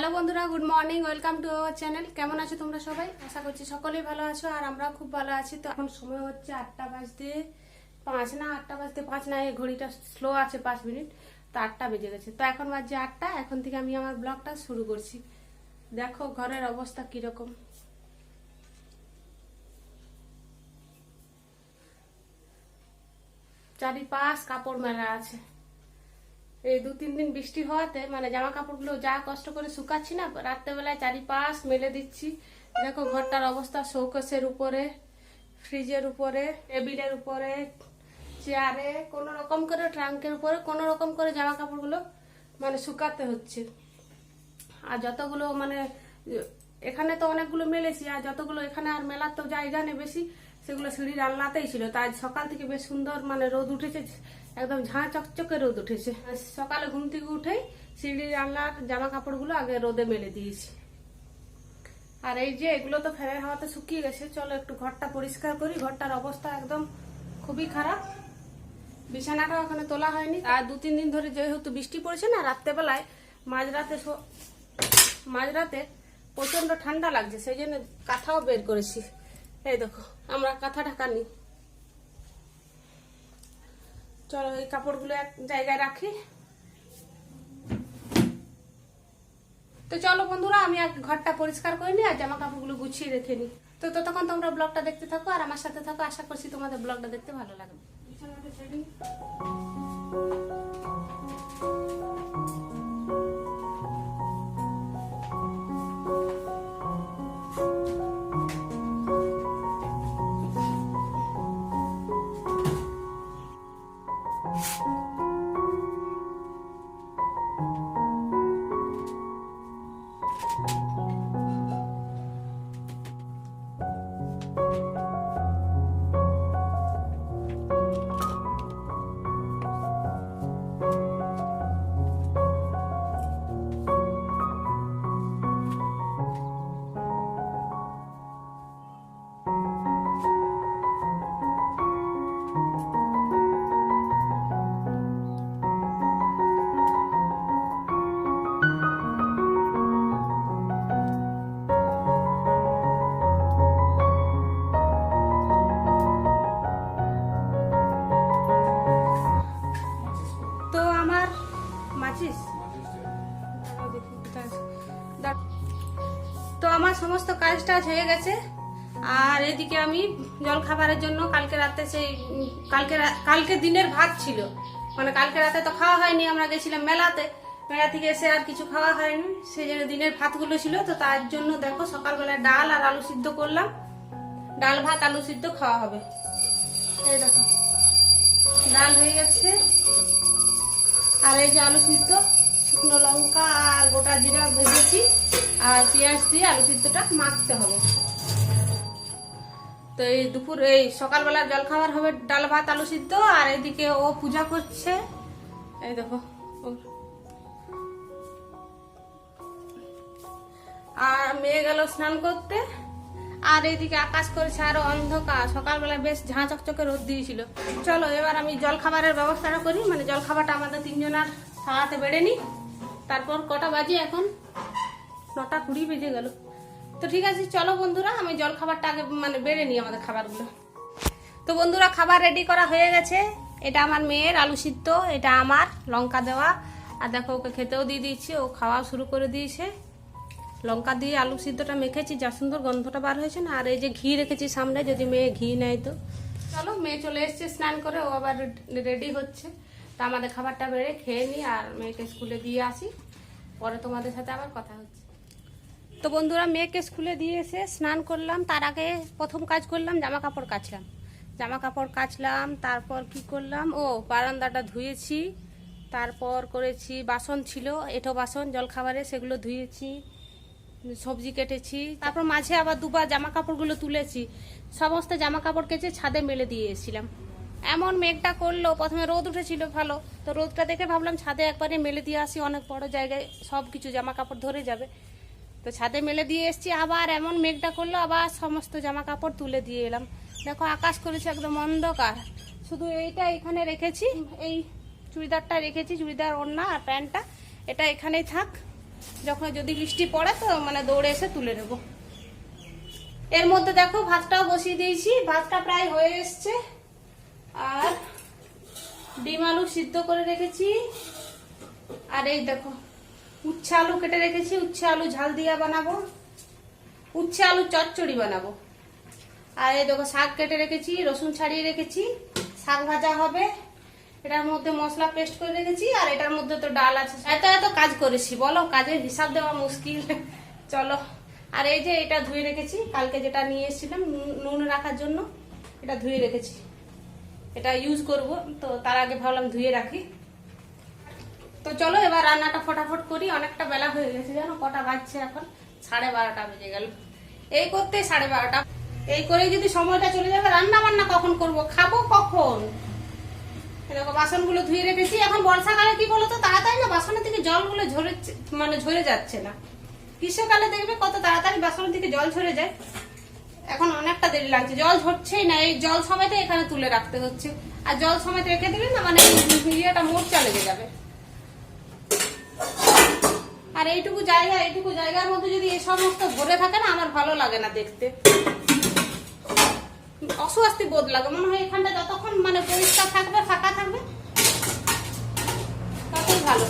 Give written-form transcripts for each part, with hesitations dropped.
Hello বন্ধুরা, good morning, welcome to our channel. কেমন আছো তোমরা সবাই? আশা করছি সকলেই ভালো আছো আর আমরা খুব ভালো আছি। তো এখন সময় হচ্ছে 8:05 না 8:05 না, এই ঘড়িটা স্লো আছে 5 মিনিট। তো 8টা বেজে গেছে। তো এখন বাজে 8টা। এখন থেকে আমি আমার ব্লগটা শুরু করছি। দেখো ঘরের অবস্থা কিরকম। চারিপাশ কাপড় মেলা আছে। এই 2-3 দিন বৃষ্টি হওয়াতে মানে জামা কাপড়গুলো যা কষ্ট করে শুকাচ্ছি না, রাত্রেবেলায় চারিপাশ মেলে দিচ্ছি। দেখো ঘরটার অবস্থা, শোকেসের উপরে, ফ্রিজের উপরে, টেবিলের উপরে, চেয়ারে, কোনো রকম করে ট্রাঙ্কের উপরে কোনো রকম করে জামা কাপড়গুলো মানে শুকাতে হচ্ছে। আর যতগুলো মানে এখানে তো অনেকগুলো মেলেছি, আর যতগুলো এখানে আর মেলার তো জায়গা নেই বেশি, সেগুলো সিঁড়ির আলনাতেই ছিল। তাই সকাল থেকে বেশ সুন্দর মানে রোদ উঠেছে, একদম ঝাঁ চকচকে রোদ উঠেছে। সকালে ঘুম থেকে উঠেই সিঁড়ির আলনার জামা কাপড়গুলো আগে রোদে মেলে দিয়েছি। আর এই যে এগুলো তো ফ্যানের হাওয়াতে শুকিয়ে গেছে। চলো একটু ঘরটা পরিষ্কার করি। ঘরটার অবস্থা একদম খুবই খারাপ। বিছানাটাও এখানে তোলা হয়নি। আর 2-3 দিন ধরে যেহেতু বৃষ্টি পড়েছে না, রাত্রেবেলায় মাঝরাতে প্রচন্ড ঠান্ডা লাগছে, সেই জন্য কাঁথাও বের করেছি। এই দেখো আমরা কাঁথা ঢাকা নি। চলো এই কাপড়গুলো এক জায়গায় রাখি। তো চলো বন্ধুরা, আমি ঘরটা পরিষ্কার করে নিই আর জামা কাপড়গুলো গুছিয়ে রেখে নিই। তো ততক্ষণ তোমরা ব্লগটা দেখতে থাকো আর আমার সাথে থাকো। আশা করছি তোমাদের ব্লগটা দেখতে ভালো লাগবে। তো আমার সমস্ত কাজ টাজ হয়ে গেছে। আর এদিকে আমি জল খাবারের জন্য কালকে রাতে কালকে দিনের ভাত ছিল, মানে কালকে রাতে তো খাওয়া হয়নি, আমরা গেছিলাম মেলাতে। মেলা থেকে এসে আর কিছু খাওয়া হয়নি, সেই জন্য দিনের ভাতগুলো ছিল। তো তার জন্য দেখো সকালবেলা ডাল আর আলু সিদ্ধ করলাম। ডাল ভাত আলু সিদ্ধ খাওয়া হবে। এই দেখো ডাল হয়ে গেছে, আর এই যে আলু সিদ্ধ, শুকনো লঙ্কা আর গোটা জিরা ভেজেছি, আর পেঁয়াজ দিয়ে আলু সিদ্ধটা মাখতে হবে। তো এই দুপুর এই সকালবেলা জল খাবার হবে ডাল ভাত আলু সিদ্ধ। আর এদিকে ও পূজা করছে, এই দেখো। আর মেয়ে গেল স্নান করতে। আর এইদিকে আকাশ করেছে আরো অন্ধকার। সকালবেলা বেশ ঝাঁ চকচকে রোদ দিয়েছিল। চলো এবার আমি জল খাবারের ব্যবস্থাটা করি, মানে জল খাবারটা আমাদের 3 জনের খাওয়াতে বেড়ে নি। তারপর কটা বাজে এখন? 9:20 বেজে গেল। তো ঠিক আছে চলো বন্ধুরা, আমি জল খাবারটা আগে মানে বেড়ে নিই আমাদের খাবারগুলো। তো বন্ধুরা খাবার রেডি করা হয়ে গেছে। এটা আমার মেয়ের আলু সিদ্ধ, এটা আমার লঙ্কা দেওয়া। আর দেখো ওকে খেতেও দিয়ে দিয়েছি, ও খাওয়া শুরু করে দিয়েছে। লঙ্কা দিয়ে আলু সিদ্ধটা মেখেছি, যা সুন্দর গন্ধটা বার হয়েছে না। আর এই যে ঘি রেখেছি সামনে, যদি মেয়ে ঘি নেয় তো। চলো মেয়ে চলে এসছে স্নান করে, ও আবার রেডি হচ্ছে। তা আমাদের খাবারটা বেড়ে খেয়ে নিই আর মেয়েকে স্কুলে দিয়ে আসি, পরে তোমাদের সাথে আবার কথা হচ্ছে। তো বন্ধুরা মেয়েকে স্কুলে দিয়ে এসে স্নান করলাম। তার আগে প্রথম কাজ করলাম জামা কাপড় কাচলাম। তারপর কি করলাম, বারান্দাটা ধুয়েছি। তারপর করেছি বাসন ছিল, এঁঠো বাসন জলখাবারে, সেগুলো ধুয়েছি। সবজি কেটেছি। তারপর মাঝে আবার দুবার জামা কাপড়গুলো তুলেছি। সমস্ত জামা কাপড় কেচে ছাদে মেলে দিয়ে এসেছিলাম। এমন মেঘটা করলো, প্রথমে রোদ উঠেছিল ভালো, তো রোদটা দেখে ভাবলাম ছাদে একবারে মেলে দিয়ে আসি, অনেক বড় জায়গায় সব কিছু জামা কাপড় ধরে যাবে। তো ছাদে মেলে দিয়ে এসেছি। আবার এমন মেঘটা করলো, আবার সমস্ত জামা কাপড় তুলে দিয়ে এলাম। দেখো আকাশ করেছে একদম অন্ধকার। শুধু এইটা এখানে রেখেছি, এই চুড়িদারটা রেখেছি, চুড়িদার ওড়না আর প্যান্টটা, এটা এখানেই থাক। যখন যদি বৃষ্টি পড়ে তো মানে দৌড়ে এসে তুলে নেব। এর মধ্যে দেখো ভাতটাও বসিয়ে দিয়েছি, ভাতটা প্রায় হয়ে এসছে। আর ডিম আলু সিদ্ধ করে রেখেছি। আর এই দেখো উচ্ছে আলু কেটে রেখেছি, উচ্ছে আলু ঝাল দিয়া বানাবো, উচ্ছে আলু চচ্চড়ি বানাবো। আর এই দেখো শাক কেটে রেখেছি, রসুন ছাড়িয়ে রেখেছি, শাক ভাজা হবে। এটার মধ্যে মশলা পেস্ট করে রেখেছি। আর এটার মধ্যে তো ডাল আছে। এত এত কাজ করেছি, বলো কাজের হিসাব দেওয়া মুশকিল। চলো। আর এই যে এটা ধুয়ে রেখেছি, কালকে যেটা নিয়ে এসেছিলাম নুন রাখার জন্য, এটা ধুয়ে রেখেছি। এটা ইউজ করব, তো তার আগে ভাবলাম ধুয়ে রাখি। তো চলো এবার রান্নাটা ফটাফট করি, অনেকটা বেলা হয়ে গেছে জানো। কটা বাজছে এখন? 12:30 বেজে গেল। এই করতে 12:30, এই করে যদি সময়টা চলে যাবে, রান্না বান্না কখন করব, খাবো কখন? দেখো বাসনগুলো ধুয়ে রেখেছি। এখন বর্ষাকালে কি বলতো, তাড়াতাড়ি না বাসনের থেকে জলগুলো ঝরে যাচ্ছে না। গ্রীষ্মকালে দেখবে কত তাড়াতাড়ি বাসনের থেকে জল ঝরে যায়, এখন অনেকটা দেরি লাগছে। জল ঝরছেই না, এই জল সমেত এখানে তুলে রাখতে হচ্ছে। আর জল সমেত রেখে দিলে না মানে ইয়েটা মোর্চা লেগে যাবে। আর এইটুকু জায়গার মধ্যে যদি এই সমস্ত ভরে থাকে না, আমার ভালো লাগে না দেখতে, অস্বস্তি বোধ লাগে। মনে হয় এখানটা যতক্ষণ মানে পরিষ্কার থাকবে, ফাঁকা থাকবে, ততই ভালো।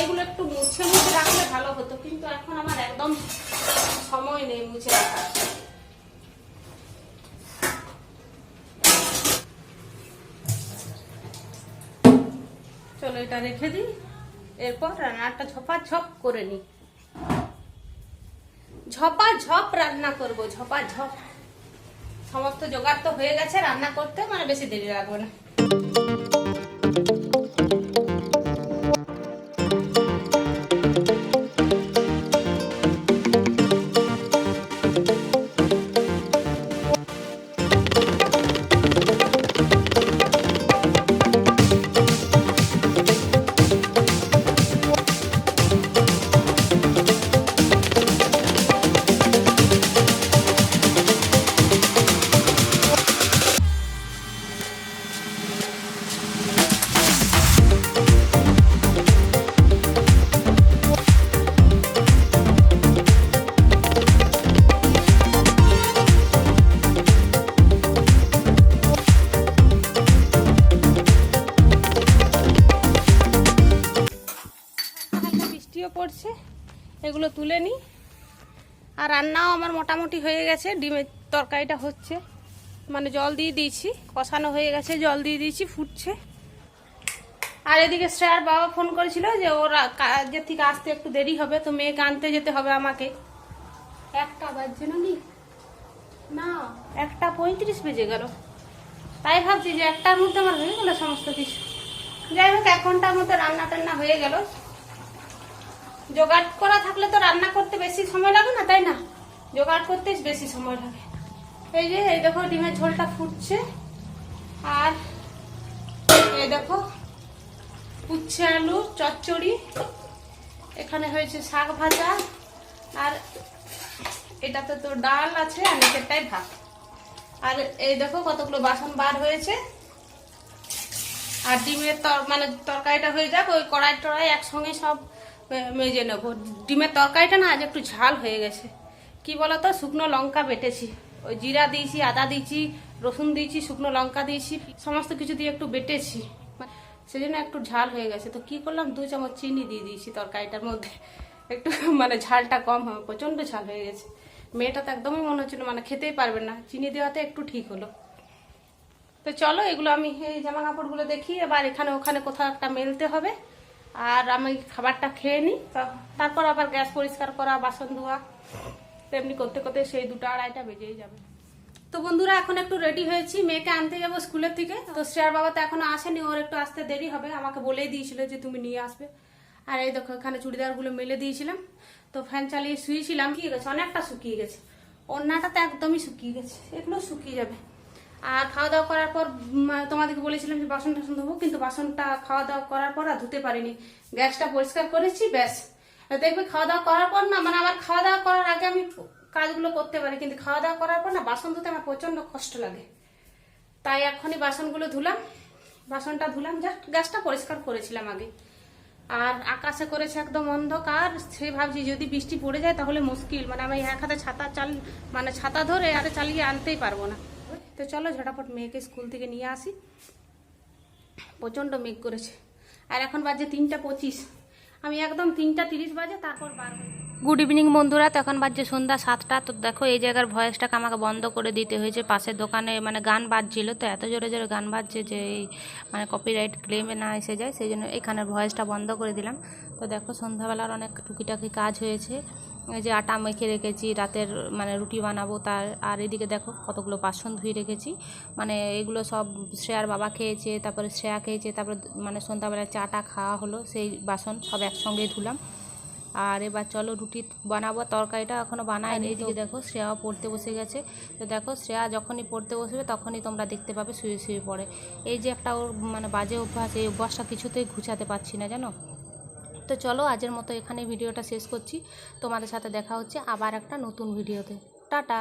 এগুলো একটু মুছে রাখলে ভালো হতো, কিন্তু এখন আমার একদম সময় নেই মুছে রাখার। চলো এটা রেখে দিই, এরপর রান্নাটা ঝপাঝপ করে নিই। ঝপাঝপ রান্না করবো, ঝপাঝপ। সমস্ত জোগাড় তো হয়ে গেছে, রান্না করতে মানে বেশি দেরি লাগবে না। পড়ছে, এগুলো তুলে নিই। আর রান্নাও আমার মোটামুটি হয়ে গেছে, ডিমের তরকারিটা হচ্ছে, মানে জল দিয়ে দিয়েছি, কষানো হয়ে গেছে, জল দিয়ে দিয়েছি, ফুটছে। আর এদিকে শ্রেয়ার বাবা ফোন করেছিল যে ওর কাজের থেকে আসতে একটু দেরি হবে, তো মেয়েকে আনতে যেতে হবে আমাকে। 1টা বাজছে না 1:35 বেজে গেল। তাই ভাবছি যে 1টার মধ্যে আমার হয়ে গেল সমস্ত কিছু। যাই হোক 1 ঘন্টার মধ্যে রান্না টান্না হয়ে গেল। জোগাড় করা থাকলে তো রান্না করতে বেশি সময় লাগে না, তাই না? জোগাড় করতে বেশি সময় লাগে। এই যে এই দেখো ডিমের ঝোলটা ফুটছে। আর এই দেখো উচ্ছে আলু চচ্চড়ি, এখানে হয়েছে শাক ভাজা, আর এটাতে তো ডাল আছে, আর নিচেরটাই ভাত। আর এই দেখো কতগুলো বাসন বার হয়েছে। আর ডিমের মানে তরকারিটা হয়ে যাক, ওই কড়াই টড়াই একসঙ্গে সব মেজে নেবো। ডিমের তরকারিটা না আজ একটু ঝাল হয়ে গেছে। কি বলতো, শুকনো লঙ্কা বেটেছি, ওই জিরা দিয়েছি, আদা দিয়েছি, রসুন দিয়েছি, শুকনো লঙ্কা দিয়েছি, সমস্ত কিছু দিয়ে একটু বেটেছি, সেজন্য একটু ঝাল হয়ে গেছে। তো কি করলাম, 2 চামচ চিনি দিয়ে দিয়েছি তরকারিটার মধ্যে, একটু মানে ঝালটা কম হবে, প্রচন্ড ঝাল হয়ে গেছে। মেয়েটা তো একদমই মনে হচ্ছিল মানে খেতেই পারবে না, চিনি দেওয়াতে একটু ঠিক হলো। তো চলো এগুলো আমি এই জামা কাপড়গুলো দেখি, এবার এখানে ওখানে কোথাও একটা মেলতে হবে। আর আমি খাবারটা খেয়ে নিই, তারপর আবার গ্যাস পরিষ্কার করা, বাসন ধোয়া, তেমনি করতে করতে সেই 2টা 2:30 বেজেই যাবে। তো বন্ধুরা এখন একটু রেডি হয়েছি, মেয়েকে আনতে যাবো স্কুলের থেকে। তো শ্রেয়ার বাবা তো এখনো আসেনি, ওর একটু আসতে দেরি হবে, আমাকে বলেই দিয়েছিল যে তুমি নিয়ে আসবে। আর এই দেখো এখানে চুড়িদারগুলো মেলে দিয়েছিলাম, তো ফ্যান চালিয়ে শুয়েছিলাম, শুকিয়ে গেছে, অনেকটা শুকিয়ে গেছে। ওড়নাটা তো একদমই শুকিয়ে গেছে, এগুলো শুকিয়ে যাবে। আর খাওয়া দাওয়া করার পর তোমাদেরকে বলেছিলাম যে বাসন টাসন ধোবো, কিন্তু বাসনটা খাওয়া দাওয়া করার পর আর ধুতে পারিনি। গ্যাসটা পরিষ্কার করেছি, ব্যাস। দেখবে খাওয়া দাওয়া করার পর না, মানে আমার খাওয়া দাওয়া করার আগে আমি কাজগুলো করতে পারি, কিন্তু খাওয়া দাওয়া করার পর না বাসন ধুতে আমার প্রচন্ড কষ্ট লাগে। তাই এখনই বাসনগুলো ধুলাম, বাসনটা ধুলাম, জাস্ট গ্যাসটা পরিষ্কার করেছিলাম আগে। আর আকাশে করেছে একদম অন্ধকার, সে ভাবছি যদি বৃষ্টি পড়ে যায় তাহলে মুশকিল, মানে আমি এক হাতে ছাতা ধরে আর চালিয়ে আনতেই পারবো না। তো চলো ঝটাপট মেয়েকে স্কুল থেকে নিয়ে আসি। প্রচণ্ড মেঘ করেছে, আর এখন বাজে 3:25, আমি একদম 3:30 বাজে তারপর বার হই। গুড ইভিনিং বন্ধুরা, তখন বাজছে সন্ধ্যা 7টা। তো দেখো এই জায়গার ভয়েসটাকে আমাকে বন্ধ করে দিতে হয়েছে, পাশের দোকানে মানে গান বাজছিল, তো এত জোরে জোরে গান বাজছে যে এই মানে কপিরাইট ক্লেমে না এসে যায়, সেই জন্য এখানের ভয়েসটা বন্ধ করে দিলাম। তো দেখো সন্ধ্যাবেলার অনেক টুকিটাকি কাজ হয়েছে, এই যে আটা মেখে রেখেছি রাতের মানে রুটি বানাবো তার, আর এদিকে দেখো কতগুলো বাসন ধুয়ে রেখেছি, মানে এগুলো সব শ্রেয়ার বাবা খেয়েছে, তারপরে শ্রেয়া খেয়েছে, তারপরে মানে সন্ধ্যাবেলায় চাটা খাওয়া হলো, সেই বাসন সব একসঙ্গে ধুলাম। আর এবার চলো রুটি বানাবো, তরকারিটা এখনও বানায়নি। এদিকে দেখো শ্রেয়াও পড়তে বসে গেছে। তো দেখো শ্রেয়া যখনই পড়তে বসবে তখনই তোমরা দেখতে পাবে শুয়ে শুয়ে পড়ে। এই যে একটা ওর মানে বাজে অভ্যাস, এই অভ্যাসটা কিছুতেই ঘুচাতে পারছি না জানো। তো চলো আজের মতো এখানে ভিডিওটা শেষ করছি, তোমাদের সাথে দেখা হচ্ছে আবার একটা নতুন ভিডিওতে। টাটা।